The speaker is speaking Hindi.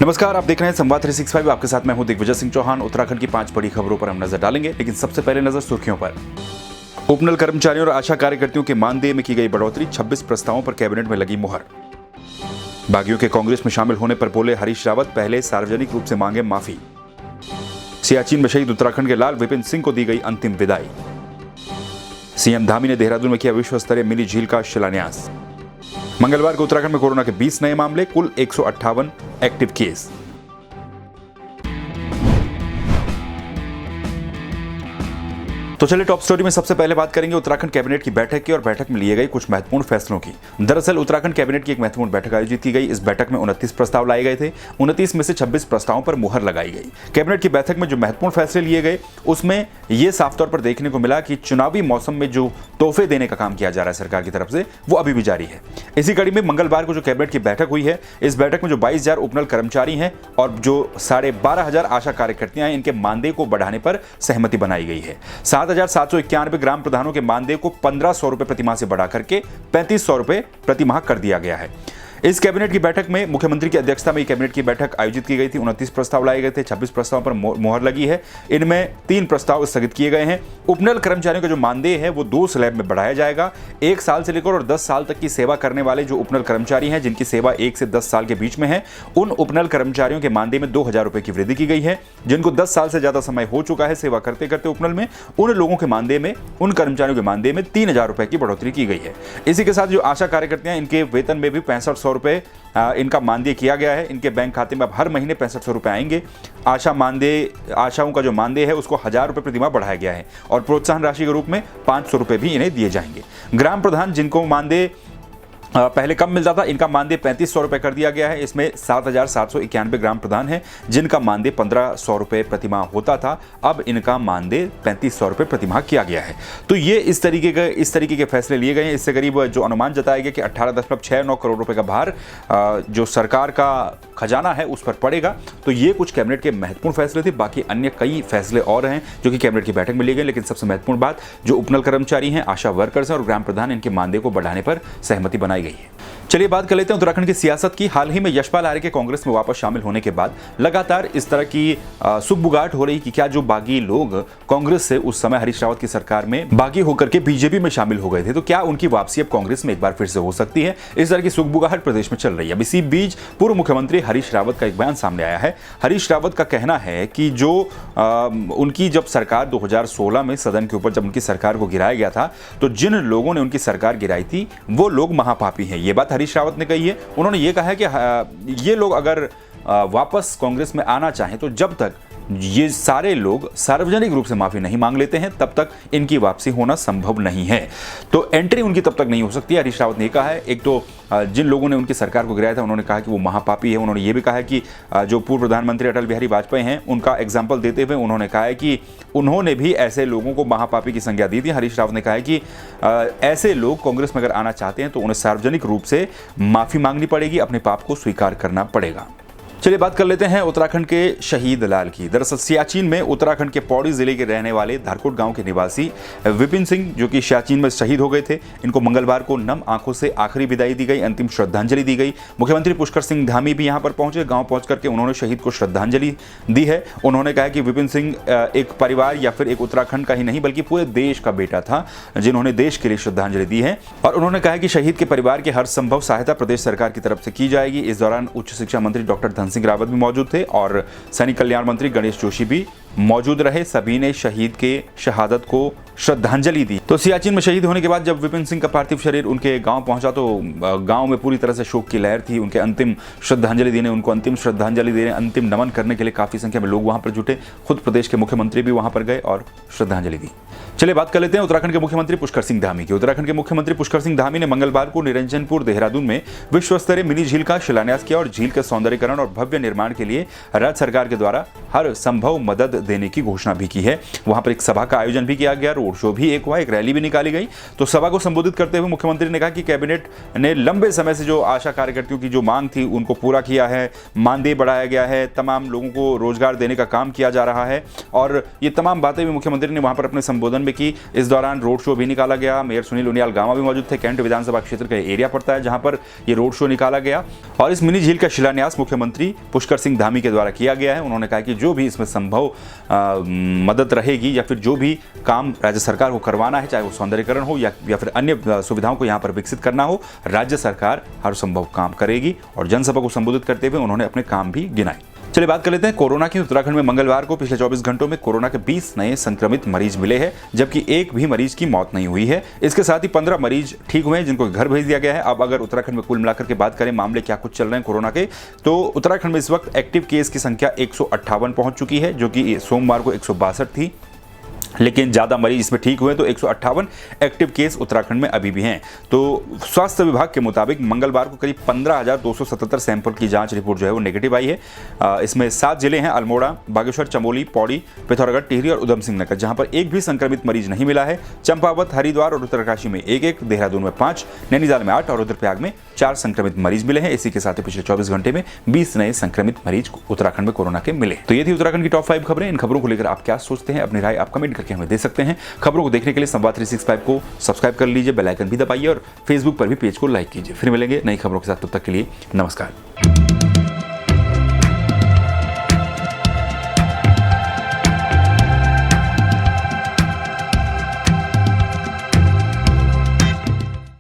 नमस्कार, आप देख रहे हैं संवाद 365। आपके साथ मैं हूं दिग्विजय सिंह चौहान। उत्तराखंड की 5 बड़ी खबरों पर हम नजर डालेंगे, लेकिन सबसे पहले नजर सुर्खियों पर। उपनल कर्मचारियों और आशा कार्यकर्तियों के मानदेय में की गई बढ़ोतरी, 26 प्रस्तावों पर कैबिनेट में लगी मुहर। बागियों के कांग्रेस में शामिल होने पर बोले हरीश रावत, पहले सार्वजनिक रूप से मांगे माफी। सियाचिन में शहीद उत्तराखंड के लाल विपिन सिंह को दी गई अंतिम विदाई। सीएम धामी ने देहरादून में किया विश्व स्तरीय मिनी झील का शिलान्यास। मंगलवार को उत्तराखंड में कोरोना के 20 नए मामले, कुल 158 एक्टिव केस। तो चलिए टॉप स्टोरी में सबसे पहले बात करेंगे उत्तराखंड कैबिनेट की बैठक की और बैठक में लिए गए कुछ महत्वपूर्ण फैसलों की। दरअसल उत्तराखंड कैबिनेट की एक महत्वपूर्ण बैठक आयोजित की गई। इस बैठक में 29 प्रस्ताव लाए गए थे। 29 में से 26 प्रस्तावों पर मुहर लगाई गई। कैबिनेट की बैठक में जो महत्वपूर्ण फैसले लिए गए उसमें यह साफ तौर पर देखने को मिला कि चुनावी मौसम में जो तोहफे देने का काम किया जा रहा है सरकार की तरफ से, वो अभी भी जारी है। इसी कड़ी में मंगलवार को जो कैबिनेट की बैठक हुई है, इस बैठक में जो 22,000 उपनल कर्मचारी हैं और जो 12,500 आशा कार्यकर्तियां हैं, इनके मानदेय को बढ़ाने पर सहमति बनाई गई है। 7,791 ग्राम प्रधानों के मानदेय को 1,500 रुपए प्रतिमाह से बढ़ा करके 3,500 रुपए प्रतिमाह कर दिया गया है। इस कैबिनेट की बैठक में मुख्यमंत्री की अध्यक्षता में कैबिनेट की बैठक आयोजित की गई थी। 29 प्रस्ताव लाए गए थे, 26 प्रस्तावों पर मुहर लगी है। इनमें 3 प्रस्ताव स्थगित किए गए हैं। उपनल कर्मचारियों का जो मानदेय है वो 2 स्लैब में बढ़ाया जाएगा। 1 साल से लेकर और 10 साल तक की सेवा करने वाले जो उपनल कर्मचारी हैं, जिनकी सेवा 1 से 10 साल के बीच में है, उन उपनल कर्मचारियों के मानदेय में 2,000 रुपए की वृद्धि की गई है। जिनको 10 साल से ज्यादा समय हो चुका है सेवा करते करते उपनल में, उन लोगों के मानदेय में, उन कर्मचारियों के मानदेय में 3,000 रुपए की बढ़ोतरी की गई है। इसी के साथ जो आशा कार्यकर्तियां, इनके वेतन में भी 6500 रुपए इनका मानदेय किया गया है। इनके बैंक खाते में अब हर महीने 6500 रुपए आएंगे। आशाओं का जो मानदेय है उसको 1,000 रुपए प्रतिमाह बढ़ाया गया है और प्रोत्साहन राशि के रूप में 500 रुपए भी इन्हें दिए जाएंगे। ग्राम प्रधान, जिनको मानदेय पहले कम मिलता था, इनका मानदेय 3,500 रुपए कर दिया गया है। इसमें 7,791 ग्राम प्रधान है जिनका मानदेय 1,500 रुपए प्रतिमाह होता था। अब इनका मानदेय 3,500 रुपए प्रतिमाह किया गया है। तो ये इस तरीके के फैसले लिए गए हैं। इससे करीब जो अनुमान जताया गया कि 18.69 करोड़ रुपए का भार जो सरकार का खजाना है उस पर पड़ेगा। तो ये कुछ कैबिनेट के महत्वपूर्ण फैसले थे। बाकी अन्य कई फैसले और हैं जो कि कैबिनेट की बैठक में लिए गए, लेकिन सबसे महत्वपूर्ण बात जो उपनल कर्मचारी हैं, आशा वर्कर्स हैं और ग्राम प्रधान, इनके मानदेय को बढ़ाने पर सहमति बनाई गई है। चलिए बात कर लेते हैं उत्तराखंड की सियासत की। हाल ही में यशपाल आर्य के कांग्रेस में वापस शामिल होने के बाद लगातार इस तरह की सुगबुगाहट हो रही कि क्या जो बागी लोग कांग्रेस से उस समय हरीश रावत की सरकार में बागी होकर के बीजेपी में शामिल हो गए थे, तो क्या उनकी वापसी अब कांग्रेस में एक बार फिर से हो सकती है? इस तरह की सुगबुगाहट प्रदेश में चल रही है। अब इसी बीच पूर्व मुख्यमंत्री हरीश रावत का एक बयान सामने आया है। हरीश रावत का कहना है कि जो उनकी जब सरकार 2016 में सदन के ऊपर जब उनकी सरकार को गिराया गया था, तो जिन लोगों ने उनकी सरकार गिराई थी वो लोग महापापी हैं। ये बात हरीश रावत ने कही है। उन्होंने ये कहा है कि ये लोग अगर वापस कांग्रेस में आना चाहें तो जब तक ये सारे लोग सार्वजनिक रूप से माफी नहीं मांग लेते हैं तब तक इनकी वापसी होना संभव नहीं है। तो एंट्री उनकी तब तक नहीं हो सकती है। हरीश रावत ने कहा है। एक तो जिन लोगों ने उनकी सरकार को गिराया था उन्होंने कहा कि वो महापापी है। उन्होंने ये भी कहा है कि जो पूर्व प्रधानमंत्री अटल बिहारी वाजपेयी हैं, उनका एग्जाम्पल देते हुए उन्होंने कहा है कि उन्होंने भी ऐसे लोगों को महापापी की संज्ञा दी थी। हरीश रावत ने कहा है कि ऐसे लोग कांग्रेस में अगर आना चाहते हैं तो उन्हें सार्वजनिक रूप से माफी मांगनी पड़ेगी, अपने पाप को स्वीकार करना पड़ेगा। चलिए बात कर लेते हैं उत्तराखंड के शहीद लाल की। दरअसल सियाचिन में उत्तराखंड के पौड़ी जिले के रहने वाले धारकोट गांव के निवासी विपिन सिंह, जो कि सियाचिन में शहीद हो गए थे, इनको मंगलवार को नम आंखों से आखिरी विदाई दी गई, अंतिम श्रद्धांजलि दी गई। मुख्यमंत्री पुष्कर सिंह धामी भी यहां पर पहुंचे। गांव पहुंच करके उन्होंने शहीद को श्रद्धांजलि दी है। उन्होंने कहा कि विपिन सिंह एक परिवार या फिर एक उत्तराखंड का ही नहीं बल्कि पूरे देश का बेटा था, जिन्होंने देश के लिए श्रद्धांजलि दी है। और उन्होंने कहा कि शहीद के परिवार की हर संभव सहायता प्रदेश सरकार की तरफ से की जाएगी। इस दौरान उच्च शिक्षा मंत्री डॉक्टर धन सिंह रावत भी मौजूद थे और सैनिक कल्याण मंत्री गणेश जोशी भी मौजूद रहे। सभी ने शहीद के शहादत को श्रद्धांजलि दी। तो सियाचिन में शहीद होने के बाद जब विपिन सिंह का पार्थिव शरीर उनके गांव पहुंचा तो गांव में पूरी तरह से शोक की लहर थी। उनके अंतिम श्रद्धांजलि देने, अंतिम नमन करने के लिए काफी संख्या में लोग वहां पर जुटे। खुद प्रदेश के मुख्यमंत्री भी वहां पर गए और श्रद्धांजलि दी। चलिए बात कर लेते हैं उत्तराखंड के मुख्यमंत्री पुष्कर सिंह धामी की। उत्तराखंड के मुख्यमंत्री पुष्कर सिंह धामी ने मंगलवार को निरंजनपुर देहरादून में विश्व स्तरीय मिनी झील का शिलान्यास किया और झील के सौंदर्यीकरण और भव्य निर्माण के लिए राज्य सरकार के द्वारा हर संभव मदद देने की घोषणा भी की है। वहां पर एक सभा का आयोजन भी किया गया, रोड रोड शो भी एक हुआ, एक रैली भी निकाली गई। तो सभा को संबोधित करते हुए मुख्यमंत्री ने कहा कि कैबिनेट ने लंबे समय से जो आशा कार्यकर्ताओं की जो मांग थी उनको पूरा किया है, मानदेय बढ़ाया गया है, तमाम लोगों को रोजगार देने का काम किया जा रहा है और ये तमाम बातें भी मुख्यमंत्री ने वहां पर अपने संबोधन में की। इस दौरान रोड शो भी निकाला गया। मेयर सुनील उनियाल गामा भी मौजूद थे। कैंट विधानसभा क्षेत्र का एरिया पड़ता है जहां पर ये रोड शो निकाला गया और इस मिनी झील का शिलान्यास मुख्यमंत्री पुष्कर सिंह धामी के द्वारा किया गया है। उन्होंने कहा कि जो भी इसमें संभव मदद रहेगी या फिर जो भी काम राज्य सरकार को करवाना है, चाहे वो सौंदर्यीकरण हो या फिर अन्य सुविधाओं को यहाँ पर विकसित करना हो, राज्य सरकार हर संभव काम करेगी। और जनसभा को संबोधित करते हुए उन्होंने अपने काम भी गिनाए। चलिए बात कर लेते हैं कोरोना की। उत्तराखंड में मंगलवार को पिछले 24 घंटों में कोरोना के 20 नए संक्रमित मरीज मिले हैं, जबकि एक भी मरीज की मौत नहीं हुई है। इसके साथ ही 15 मरीज ठीक हुए हैं जिनको घर भेज दिया गया है। अब अगर उत्तराखंड में कुल मिलाकर के बात करें मामले क्या कुछ चल रहे हैं कोरोना के, तो उत्तराखंड में इस वक्त एक्टिव केस की संख्या 158 पहुंच चुकी है, जो कि सोमवार को 162 थी, लेकिन ज़्यादा मरीज इसमें ठीक हुए तो 158 एक्टिव केस उत्तराखंड में अभी भी हैं। तो स्वास्थ्य विभाग के मुताबिक मंगलवार को करीब 15,277 सैंपल की जांच रिपोर्ट जो है वो नेगेटिव आई है। इसमें 7 जिले हैं, अल्मोड़ा, बागेश्वर, चमोली, पौड़ी, पिथौरागढ़, टिहरी और उधम सिंह नगर, जहां पर एक भी संक्रमित मरीज नहीं मिला है। चंपावत, हरिद्वार और उत्तरकाशी में 1-1, देहरादून में 5, नैनीताल में 8 और रुद्रप्रयाग में 4 संक्रमित मरीज मिले हैं। इसी के साथ ही पिछले 24 घंटे में 20 नए संक्रमित मरीज उत्तराखंड में कोरोना के मिले। तो ये थी उत्तराखंड की टॉप 5 खबरें। इन खबरों को लेकर आप क्या सोचते हैं, अपनी राय आप कमेंट करके हमें दे सकते हैं। खबरों को देखने के लिए संवाद 365 को सब्सक्राइब कर लीजिए, बेल आइकन भी दबाइए और फेसबुक पर भी पेज को लाइक कीजिए। फिर मिलेंगे नई खबरों के साथ, तब तक के लिए नमस्कार।